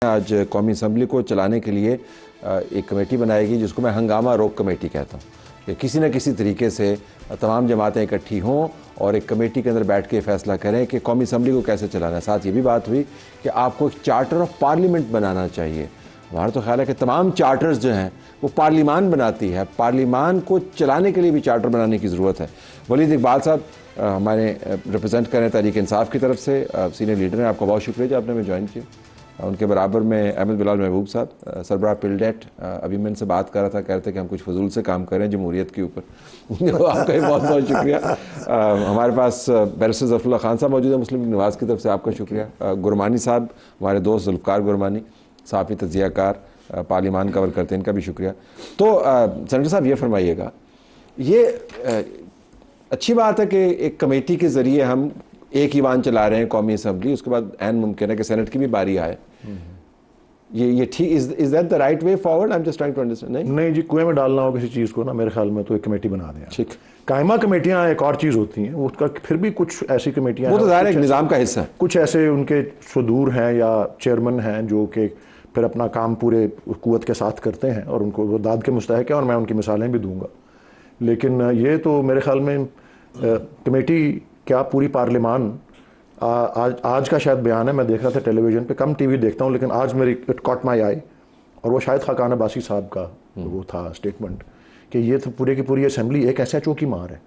आज कौमी असम्बली को चलाने के लिए एक कमेटी बनाएगी जिसको मैं हंगामा रोक कमेटी कहता हूँ कि किसी न किसी तरीके से तमाम जमातें इकट्ठी हों और एक कमेटी के अंदर बैठ के फैसला करें कि कौमी असम्बली को कैसे चलाना है। साथ ये भी बात हुई कि आपको एक चार्टर ऑफ पार्लियामेंट बनाना चाहिए। हमारा तो ख्याल है कि तमाम चार्टर्स जो हैं वो पार्लियामान बनाती है, पार्लियामान को चलाने के लिए भी चार्टर बनाने की ज़रूरत है। वलीद इकबाल साहब हमारे रिप्रेजेंट करें तहरीक इंसाफ की तरफ से, सीनियर लीडर हैं, आपका बहुत शुक्रिया जो आपने हमें ज्वाइन किया। उनके बराबर में अहमद बिलाल महबूब साहब, सरबराह पिलडेट, अभी मैं इनसे बात कर रहा था, कह रहे थे कि हम कुछ फजूल से काम करें जमहूरियत के ऊपर। आपका भी बहुत बहुत शुक्रिया। हमारे पास बैरिस्टर ज़फ़रुल्लाह खान साहब मौजूद है मुस्लिम लीग नवाज़ की तरफ से, आपका शुक्रिया। गुरमानी साहब, हमारे दोस्त जुल्फ़कार गुरमानी, साफ़ी तज़ियाकार, पार्लियामान कवर करते हैं, इनका भी शुक्रिया। तो सेनेटर साहब ये फरमाइएगा, ये अच्छी बात है कि एक कमेटी के ज़रिए हम एक ईवान चला रहे हैं कौमी असम्बली, उसके बाद ऐन मुमकिन है कि सेनेट की भी बारी आए। ये ठीक, is that the right way forward? I am just trying to understand. नहीं जी, कुएं में डालना हो किसी चीज़ को ना, मेरे ख्याल में तो एक कमेटी बना दें। ठीक, कायमा कमेटियां एक और चीज़ होती हैं, उसका फिर भी कुछ ऐसी कमेटियां, वो तो ज़ाहिर है एक निज़ाम का हिस्सा है। कुछ ऐसे उनके सदूर हैं या चेयरमैन हैं जो कि फिर अपना काम पूरे कुव्वत के साथ करते हैं और उनको वो दाद के मुस्तहक है, और मैं उनकी मिसालें भी दूंगा। लेकिन ये तो मेरे ख्याल में कमेटी क्या, पूरी पार्लियामान, आज का शायद बयान है, मैं देख रहा था टेलीविज़न पे, कम टीवी देखता हूँ लेकिन आज मेरी इट कॉट माई आई, और वो शायद खाकान अब्बासी साहब का वो था स्टेटमेंट कि ये तो पूरे की पूरी असेंबली एक SHO की मार है।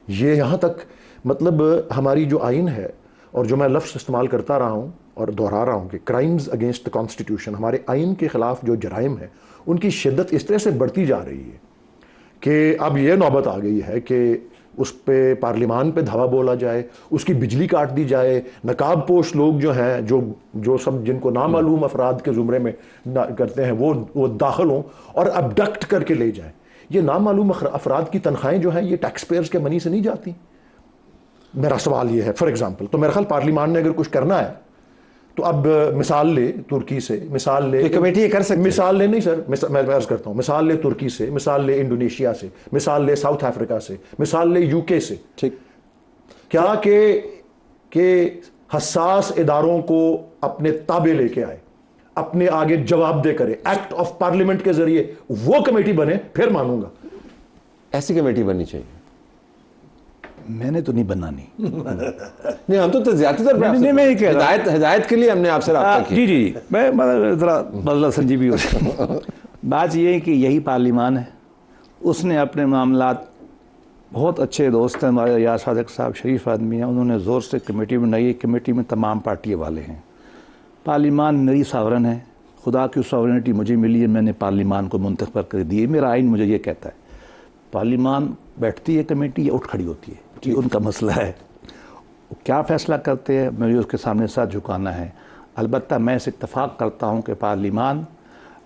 ये यहाँ तक, मतलब हमारी जो आइन है और जो मैं लफ्ज़ इस्तेमाल करता रहा हूँ और दोहरा रहा हूँ कि क्राइम्स अगेंस्ट द कॉन्स्टिट्यूशन, हमारे आइन के ख़िलाफ़ जो जराइम है उनकी शिद्दत इस तरह से बढ़ती जा रही है कि अब ये नौबत आ गई है कि उस पे पार्लियामान पे धावा बोला जाए, उसकी बिजली काट दी जाए, नकाब पोश लोग जो हैं, जो सब जिनको नामालूम अफराद के ज़ुमरे में करते हैं, वो दाखिल हों और अबडक्ट करके ले जाए। ये नामालूम अफराद की तनख्वाहें जो हैं ये टैक्स पेयर्स के मनी से नहीं जाती। मेरा सवाल ये है, फॉर एग्जाम्पल, तो मेरा ख्याल पार्लियामान ने अगर कुछ करना है तो अब मिसाल ले तुर्की से, मिसाल ले कमेटी ये कर सकती है। मिसाल ले नहीं सर, मैं अर्ज करता हूँ, मिसाल ले तुर्की से, मिसाल ले इंडोनेशिया से, मिसाल ले साउथ अफ्रीका से, मिसाल ले UK से। ठीक, क्या के हसास इदारों को अपने ताबे लेके आए, अपने आगे जवाब दे करे, एक्ट ऑफ पार्लियामेंट के जरिए वो कमेटी बने, फिर मानूंगा। ऐसी कमेटी बननी चाहिए। मैंने तो नहीं बनानी। नहीं, हम तो ज्यादातर मैं ही कह रहा, हिदायत के लिए हमने आपसे रब्ता किया। जी, मैं मतलब ज़रा बदला संजीवी हो बात ये है कि यही पार्लियामान है, उसने अपने मामलात, बहुत अच्छे दोस्त हैं हमारे यार सादिक साहब, शरीफ आदमी हैं, उन्होंने ज़ोर से कमेटी बनाई। कमेटी में तमाम पार्टियों वाले हैं। पार्लियामान मेरी सावरन है, खुदा की सॉवरेनिटी मुझे मिली है, मैंने पार्लियामान को मुंतखब कर दी है। मेरा आइन मुझे ये कहता है, पार्लियामान बैठती है कमेटी या उठ खड़ी होती है, ये उनका मसला है। वो क्या फ़ैसला करते हैं मुझे उसके सामने साथ झुकाना है। अलबत्ता मैं इस इत्तफ़ाक़ करता हूँ कि पार्लियामान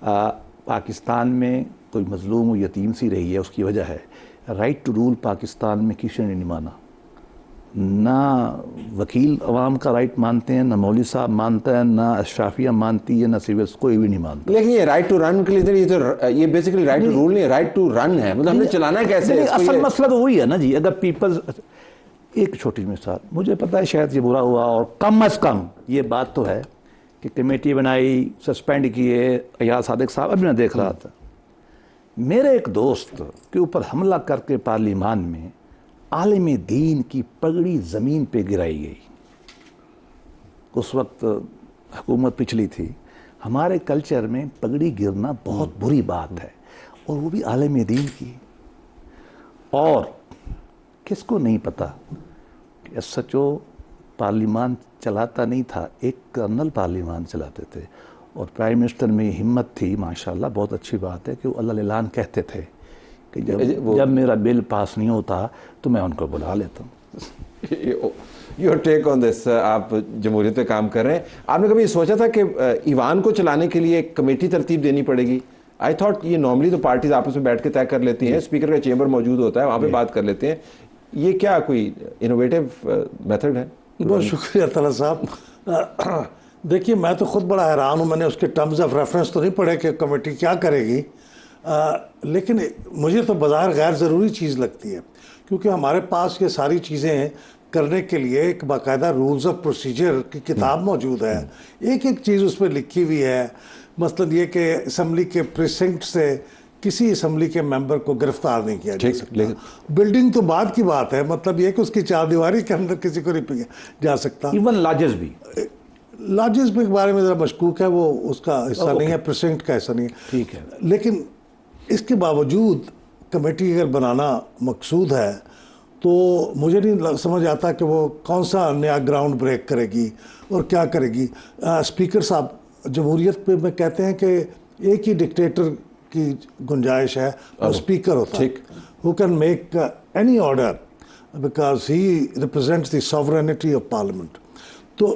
पाकिस्तान में कोई मज़लूम यतीम सी रही है, उसकी वजह है राइट टू रूल पाकिस्तान में किसी ने नहीं माना। ना वकील अवाम का राइट मानते हैं, ना मौलवी साहब मानता है, ना अशराफिया मानती है, ना सिविल्स, कोई भी नहीं मानता। लेकिन ये राइट टू रन के लिए ये बेसिकली राइट टू रूल नहीं, राइट टू रन है, मतलब हमने चलाना कैसे। असल मसला तो वही है ना जी। अगर पीपल्स, एक छोटी मिसाल, मुझे पता है शायद ये बुरा हुआ, और कम अज़ कम ये बात तो है कि कमेटी बनाई, सस्पेंड किए यार सादिक साहब। अभी मैं देख रहा था, मेरे एक दोस्त के ऊपर हमला करके पार्लियामान में आलिम दीन की पगड़ी ज़मीन पे गिराई गई। उस वक्त हुकूमत पिछली थी। हमारे कल्चर में पगड़ी गिरना बहुत बुरी बात है, और वो भी आलिम दीन की। और किसको नहीं पता कि SHO पार्लियामान चलाता नहीं था, एक कर्नल पार्लियामान चलाते थे, और प्राइम मिनिस्टर में हिम्मत थी माशाल्लाह, बहुत अच्छी बात है कि वो अल्लाह ऐलान कहते थे कि जब मेरा बिल पास नहीं होता तो मैं उनको बुला लेता हूँ। योर टेक ऑन दिस, आप जमहूरियत पे काम कर रहे हैं, आपने कभी सोचा था कि ईवान को चलाने के लिए एक कमेटी तरतीब देनी पड़ेगी? आई थॉट ये नॉर्मली तो पार्टीज आपस में बैठ के तय कर लेती हैं, स्पीकर का चेंबर मौजूद होता है, वहाँ पे बात कर लेते हैं। ये क्या कोई इनोवेटिव मेथड है? बहुत शुक्रिया तला साहब। देखिए, मैं तो ख़ुद बड़ा हैरान हूँ, मैंने उसके टर्म्स ऑफ रेफरेंस तो नहीं पढ़े कि कमेटी क्या करेगी, लेकिन मुझे तो बाज़ार गैर ज़रूरी चीज़ लगती है, क्योंकि हमारे पास ये सारी चीज़ें करने के लिए एक बाकायदा रूल्स ऑफ प्रोसीजर की किताब मौजूद है, एक एक चीज़ उसमें लिखी हुई है। मसलन ये कि असम्बली के प्रिसिंक्ट से किसी असम्बली के मेंबर को गिरफ्तार नहीं किया जा सकता। बिल्डिंग तो बाद की बात है, मतलब ये कि उसकी चारदीवारी के अंदर किसी को नहीं किया जा सकता। इवन लॉजेस भी, लॉजेस के बारे में ज़रा मशकूक है, वो उसका हिस्सा नहीं है, प्रिसिंक्ट का हिस्सा नहीं है। ठीक है। लेकिन इसके बावजूद कमेटी अगर बनाना मकसूद है तो मुझे नहीं समझ आता कि वो कौन सा नया ग्राउंड ब्रेक करेगी और क्या करेगी। स्पीकर साहब जमहूरियत पे में कहते हैं कि एक ही डिक्टेटर की गुंजाइश है और स्पीकर होता है, who can make any order because he represents the sovereignty of parliament. तो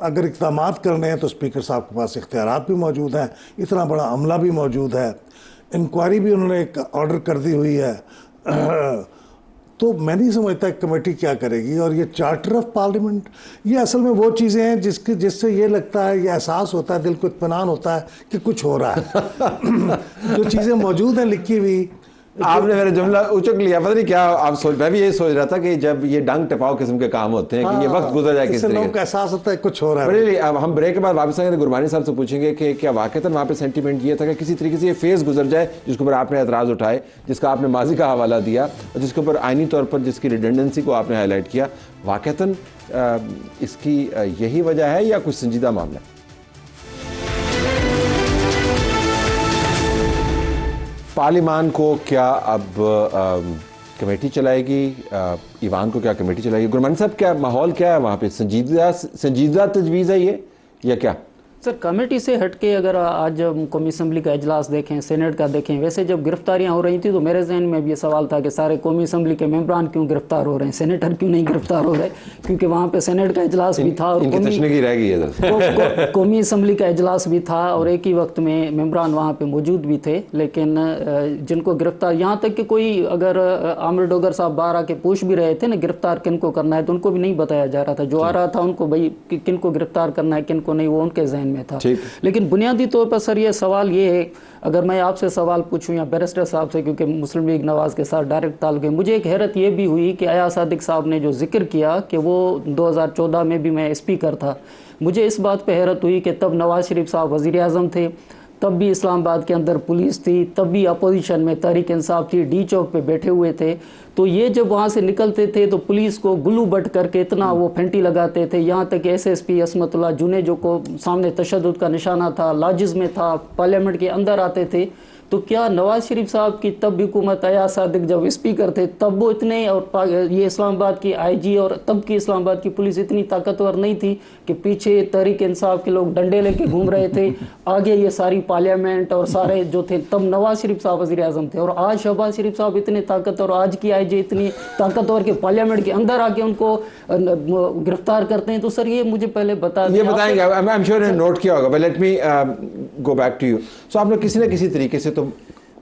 अगर इक़दामात करने हैं तो स्पीकर साहब के पास इख्तियारात भी मौजूद हैं, इतना बड़ा अमला भी मौजूद है, इंक्वायरी भी उन्होंने एक ऑर्डर कर दी हुई है। तो मैं नहीं समझता कमेटी क्या करेगी। और ये चार्टर ऑफ पार्लियामेंट, ये असल में वो चीज़ें हैं जिससे ये लगता है, ये एहसास होता है, दिल को इत्मीनान होता है कि कुछ हो रहा है। जो चीज़ें मौजूद हैं लिखी हुई। आपने मेरा जुमला उचक लिया, पता नहीं क्या आप सोच, मैं भी यही सोच रहा था कि जब ये डंग टपाव किस्म के काम होते हैं कि ये वक्त गुजर जाए, किसी लोगों का एहसास होता है कुछ हो रहा है। बड़े अब हम ब्रेक के बाद वापस आएंगे, गुरबानी साहब से पूछेंगे कि क्या वाकईतन वहाँ पे सेंटीमेंट ये था कि किसी तरीके से ये फेज़ गुजर जाए जिसके ऊपर आपने एतराज़ उठाए, जिसका आपने माजी का हवाला दिया और जिसके ऊपर आइनी तौर पर जिसकी रिडेंडेंसी को आपने हाईलाइट किया, वाकईतन इसकी यही वजह है या कुछ संजीदा मामला है? पार्लिमान को क्या अब कमेटी चलाएगी, ईवान को क्या कमेटी चलाएगी? गुरमान साहब क्या माहौल क्या है वहाँ पे? संजीदा तजवीज़ है ये या क्या? सर कमेटी से हटके अगर आज कौमी असम्बली का इजलास देखें, सेनेट का देखें, वैसे जब गिरफ्तारियां हो रही थी तो मेरे जहन में भी ये सवाल था कि सारे कौमी असम्बली के मेंबरान क्यों गिरफ्तार हो रहे हैं, सेनेटर क्यों नहीं गिरफ्तार हो रहे, क्योंकि वहाँ पे सेनेट का इजलास भी था और कौमी असम्बली का इजलास भी था और एक ही वक्त में मेंबरान वहाँ पे मौजूद भी थे। लेकिन जिनको गिरफ्तार, यहाँ तक कि कोई अगर आमिर डोगर साहब बाहर आके पूछ भी रहे थे ना गिरफ्तार किन को करना है, तो उनको भी नहीं बताया जा रहा था। जो आ रहा था उनको भाई किन को गिरफ्तार करना है किन को नहीं, वो उनके जहन में था। लेकिन बुनियादी तौर पर सर ये सवाल ये है, अगर मैं आपसे सवाल पूछूं या बैरिस्टर साहब से, क्योंकि मुस्लिम लीग नवाज के साथ डायरेक्ट ताल्लुक है, मुझे एक हैरत ये भी हुई कि अयाज सादिक साहब ने जो जिक्र किया कि वो 2014 में भी मैं स्पीकर था, मुझे इस बात पे हैरत हुई कि तब नवाज शरीफ साहब वज़ीर आज़म थे, तब भी इस्लामाबाद के अंदर पुलिस थी, तब भी अपोजिशन में तहरीक इंसाफ थी, डी चौक पे बैठे हुए थे। तो ये जब वहाँ से निकलते थे तो पुलिस को गुल्लू बट करके इतना वो फेंटी लगाते थे, यहाँ तक SSP असमतुल्लाह जुनेजो को सामने तशद्दुद का निशाना था, लॉजेस में था, पार्लियामेंट के अंदर आते थे। तो क्या नवाज शरीफ साहब की तब हुकूमत अयाज सादिक जब स्पीकर थे तब वो इतने, और ये इस्लामाबाद की IG और तब की इस्लामाबाद की पुलिस इतनी ताकतवर नहीं थी कि पीछे तहरीक इंसाफ के लोग डंडे लेके घूम रहे थे, आगे ये सारी पार्लियामेंट और सारे जो थे, तब नवाज शरीफ साहब वज़ीर आज़म थे। और आज शहबाज शरीफ साहब इतने ताकतवर, आज की IG इतनी ताकतवर कि पार्लियामेंट के अंदर आके उनको गिरफ्तार करते हैं। तो सर ये मुझे पहले ये बताएंगे, आई एम श्योर नोट किया होगा, but let me go back to you. So आपने किसी न किसी तरीके से तो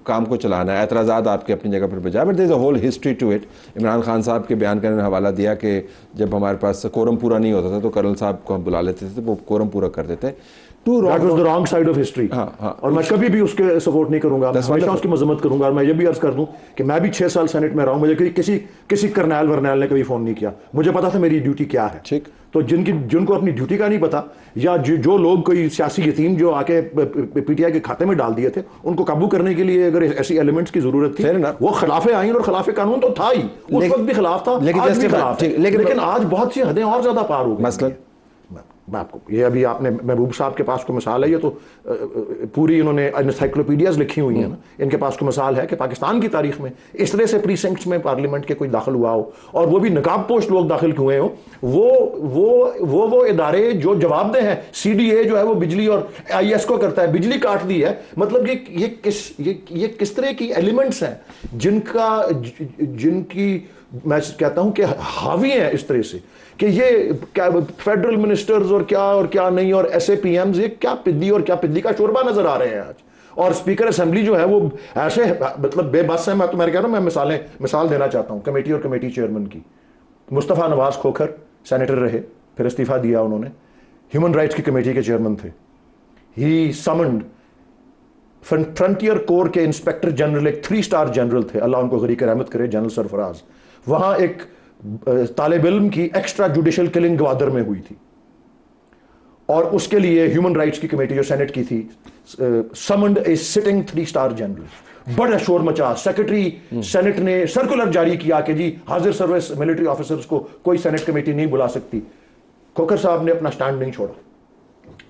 काम को चलाना है, एतराज़ात आपके अपनी जगह पर बजाय, but there is a whole history to it. Imran Khan साहब के बयान करने ने हवाला दिया कि जब हमारे पास कोरम पूरा नहीं होता था तो कर्नल साहब को हम बुला लेते थे, तो वो कोरम पूरा कर देते। रॉन्ग साइड ऑफ हिस्ट्री, और मैं कभी भी उसके सपोर्ट नहीं करूंगा, हमेशा उसकी मजम्मत करूंगा। और मैं ये भी अर्ज कर दूं कि मैं भी 6 साल सेनेट में रहा हूं, मुझे किसी करनैल वरनैल ने कभी फोन नहीं किया, मुझे पता था मेरी ड्यूटी क्या है। ठीक, तो जिनको अपनी ड्यूटी का नहीं पता, या जो लोग कोई सियासी यतीम जो आके PTI के खाते में डाल दिए थे, उनको काबू करने के लिए अगर ऐसी एलिमेंट्स की जरूरत थी, वो खिलाफे आइन और खिलाफे कानून तो था ही, उस वक्त भी खिलाफ था, आज भी खिलाफ है। लेकिन आज बहुत सी हदें और ज्यादा पार हो गई। मसलन मैं आपको ये, अभी आपने महबूब साहब के पास को मिसाल है, ये तो पूरी इन्होंने एनसाइक्लोपीडियाज लिखी हुई हैं ना, इनके पास को मिसाल है कि पाकिस्तान की तारीख में इस तरह से प्रीसिंक्ट्स में पार्लियामेंट के कोई दाखिल हुआ हो, और वो भी नकाब पोस्ट लोग दाखिल हुए हो, वो इदारे जो जवाबदेह हैं। CDA जो है वो बिजली और IS को करता है, बिजली काट दी है। मतलब ये किस तरह की एलिमेंट्स हैं जिनकी मैं कहता हूं कि हावी है इस तरह से कि ये क्या फेडरल मिनिस्टर्स और क्या नहीं, और SAPMs, ये क्या पिद्दी और क्या पिद्दी का शोरबा नजर आ रहे हैं आज। और स्पीकर असेंबली जो है वो ऐसे मतलब बेबस है। मैं तो कह रहा हूं, मैं मिसाल देना चाहता हूं कमेटी और कमेटी चेयरमैन की। मुस्तफ़ा नवाज खोखर सेनेटर रहे, फिर इस्तीफा दिया उन्होंने, ह्यूमन राइट्स की कमेटी के चेयरमैन थे। ही समन्ड फ्रंटियर कोर के इंस्पेक्टर जनरल, एक 3 स्टार जनरल थे, अल्लाह उनको गरीक रहमत करे, जनरल सरफराज। वहां एक तालिब इल्म की एक्स्ट्रा जुडिशल किलिंग ग्वादर में हुई थी, और उसके लिए ह्यूमन राइट्स की कमेटी जो सेनेट की थी समन्ड ए सिटिंग 3-स्टार जनरल, बड़ा शोर मचा। सेक्रेटरी सेनेट ने सर्कुलर जारी किया कि जी हाजिर सर्विस मिलिट्री ऑफिसर्स को कोई सेनेट कमेटी नहीं बुला सकती। खोखर साहब ने अपना स्टैंड नहीं छोड़ा,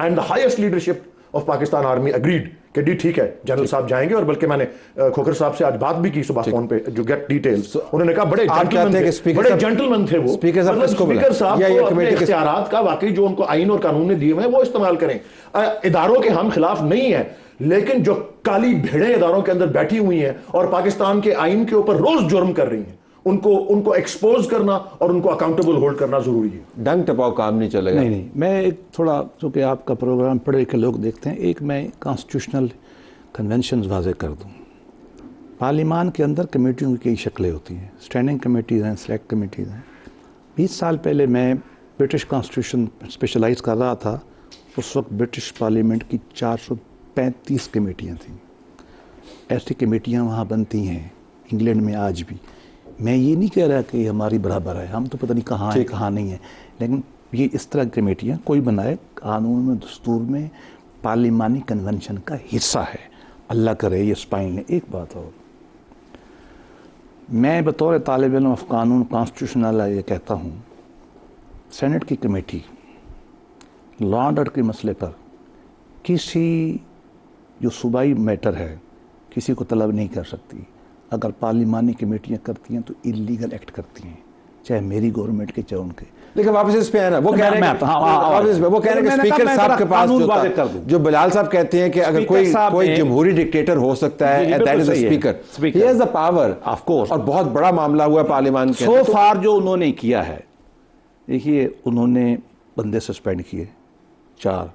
and the highest leadership of Pakistan army agreed कि जी ठीक है जनरल साहब जाएंगे। और बल्कि मैंने खोखर साहब से आज बात भी की सुबह फोन पे, जो गेट डिटेल्स, उन्होंने कहा बड़े जेंटलमैन थे वो। स्पीकर साहब को अपने इख्तियारात का वाकई जो उनको आइन और कानून ने दिए हुए हैं वो इस्तेमाल करें। इदारों के हम खिलाफ नहीं है, लेकिन जो काली भेड़ें इदारों के अंदर बैठी हुई हैं और पाकिस्तान के आइन के ऊपर रोज जुर्म कर रही हैं, उनको एक्सपोज करना और उनको अकाउंटेबल होल्ड करना जरूरी है। डंग टपाओ काम नहीं चलेगा। नहीं, मैं एक थोड़ा, चूँकि आपका प्रोग्राम पढ़े लिखे लोग देखते हैं, एक मैं कॉन्स्टिट्यूशनल कन्वेंशन वाज़े कर दूँ। पार्लियामान के अंदर कमेटियों की कई शक्लें होती हैं, स्टैंडिंग कमेटीज़ हैं, सेलेक्ट कमेटीज़ हैं। 20 साल पहले मैं ब्रिटिश कॉन्स्टिट्यूशन स्पेशलाइज कर रहा था, उस वक्त ब्रिटिश पार्लियामेंट की 435 कमेटियाँ थीं। ऐसी कमेटियाँ वहाँ बनती हैं इंग्लैंड में आज भी। मैं ये नहीं कह रहा कि हमारी बराबर है, हम तो पता नहीं कहाँ है कहाँ नहीं है, लेकिन ये इस तरह की कमेटियाँ कोई बनाए, कानून में दस्तूर में पार्लिमानी कन्वेंशन का हिस्सा है। अल्लाह करे ये स्पाइन ने। एक बात और, मैं बतौर तालिब इल्म ऑफ कानून कॉन्स्टिट्यूशनल ये कहता हूँ, सेनेट की कमेटी लॉ एंड ऑर्डर के मसले पर किसी जो सूबाई मैटर है किसी को तलब नहीं कर सकती। अगर पार्लिमानी कमेटियाँ करती हैं तो इलीगल एक्ट करती हैं, चाहे मेरी गवर्नमेंट के चाहे उनके। लेकिन वापस इस पे है ना, वो कह रहे हैं कि स्पीकर साहब के पास जो बिलाल साहब कहते हैं कि अगर कोई जमहूरी डिक्टेटर हो सकता है, that is the speaker, he has the power of course. और बहुत बड़ा मामला हुआ पार्लियामान के सो फार जो उन्होंने किया है, देखिए उन्होंने बंदे सस्पेंड किए 4,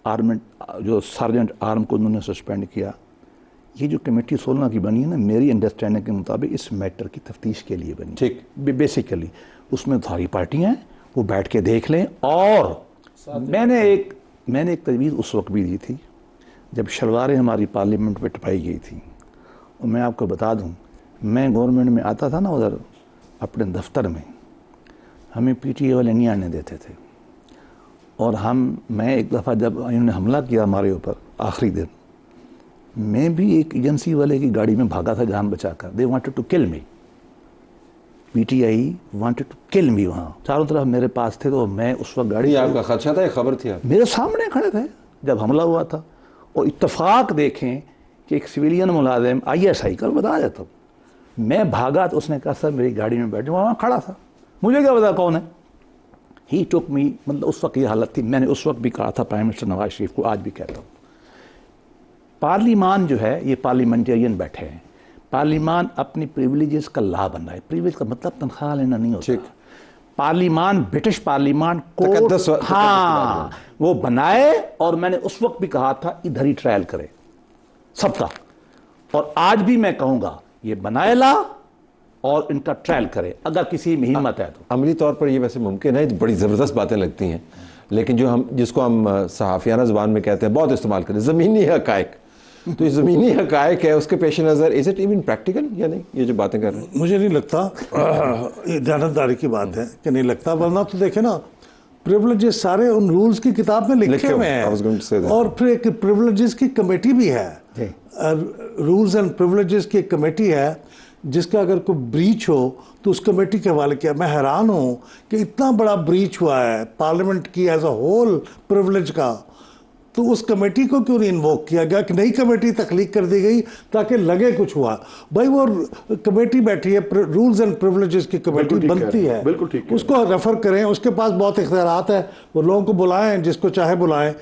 आर्मेंट जो सार्जेंट आर्म को उन्होंने सस्पेंड किया। ये जो कमेटी 16 की बनी है ना, मेरी अंडरस्टैंडिंग के मुताबिक इस मैटर की तफ्तीश के लिए बनी। ठीक, बेसिकली उसमें सारी पार्टियां हैं, वो बैठ के देख लें। और मैंने एक तजवीज़ उस वक्त भी दी थी जब शलवारें हमारी पार्लियामेंट में टपाई गई थी। और मैं आपको बता दूं, मैं गवर्नमेंट में आता था ना, उधर अपने दफ्तर में हमें PTA वाले नहीं आने देते थे। और मैं एक दफ़ा जब इन्होंने हमला किया हमारे ऊपर आखिरी दिन, मैं भी एक एजेंसी वाले की गाड़ी में भागा था जान बचाकर। They wanted to kill me, PTI wanted to kill me. वहाँ चारों तरफ मेरे पास थे, तो मैं उस वक्त गाड़ी, आपका खदशा था, खबर थी, मेरे सामने खड़े थे जब हमला हुआ था। और इत्तफाक देखें कि एक सिविलियन मुलाजिम ISI का बता देता हूँ, मैं भागा तो उसने कहा सर मेरी गाड़ी में बैठ जाओ। वहाँ खड़ा था, मुझे क्या पता कौन है। ही टुक मी, मतलब उस वक्त ये हालत थी। मैंने उस वक्त भी कहा था प्राइम मिनिस्टर नवाज शरीफ को, आज भी कहता हूँ, पार्लियामान जो है ये पार्लियामेंटेरियन बैठे हैं, पार्लियामान अपनी प्रिविलेजेस का लाभ बन रहा है। प्रिविलेज का मतलब तनख्वाह लेना नहीं होता। पार्लियामान, ब्रिटिश पार्लियामान को हाँ वो बनाए। और मैंने उस वक्त भी कहा था इधर ही ट्रायल करे सबका, और आज भी मैं कहूँगा ये बनाए ला और इनका ट्रायल करे अगर किसी में हिम्मत है तो। अमली तौर पर ये वैसे मुमकिन है, बड़ी ज़बरदस्त बातें लगती हैं, लेकिन जिसको हम सहाफ़ियाना ज़बान में कहते हैं, बहुत इस्तेमाल करें, ज़मीनी हक़ाइक़। तो ये ज़मीनी हक़ाइक़ है, उसके पेश नज़र इज़ इट इवन प्रैक्टिकल या नहीं, ये जो बातें कर रहे हैं? मुझे नहीं लगता, ये जानतदारी की बात है कि नहीं लगता। वरना तो देखे ना, प्रिविलेजेस सारे उन रूल्स की किताब में लिखे हुए हैं। और फिर एक प्रिविलेजेस की कमेटी भी है, रूल्स एंड प्रिविलेजेस की कमेटी है, जिसका अगर कोई ब्रीच हो तो उस कमेटी के हवाले किया। मैं हैरान हूँ कि इतना बड़ा ब्रीच हुआ है पार्लियामेंट की एज अ होल प्रिविलेज का, तो उस कमेटी को क्यों नहीं इन्वोक किया गया कि नई कमेटी तख्लीक कर दी गई ताकि लगे कुछ हुआ। भाई वो कमेटी बैठी है, रूल्स एंड प्रिविलेजेस की कमेटी बनती है, बिल्कुल ठीक है, उसको रेफर करें, उसके पास बहुत इख्तियारात है, वो लोगों को बुलाएं, जिसको चाहे बुलाएं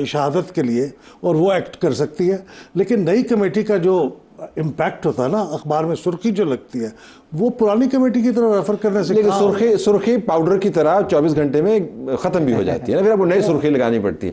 शहादत के लिए, और वो एक्ट कर सकती है। लेकिन नई कमेटी का जो इम्पैक्ट होता है ना, अखबार में सुर्खी जो लगती है, वो पुरानी कमेटी की तरफ रेफर करने से, लेकिन सुर्खी पाउडर की तरह 24 घंटे में ख़त्म भी हो जाती है ना, फिर आपको नई सुर्खी लगानी पड़ती है।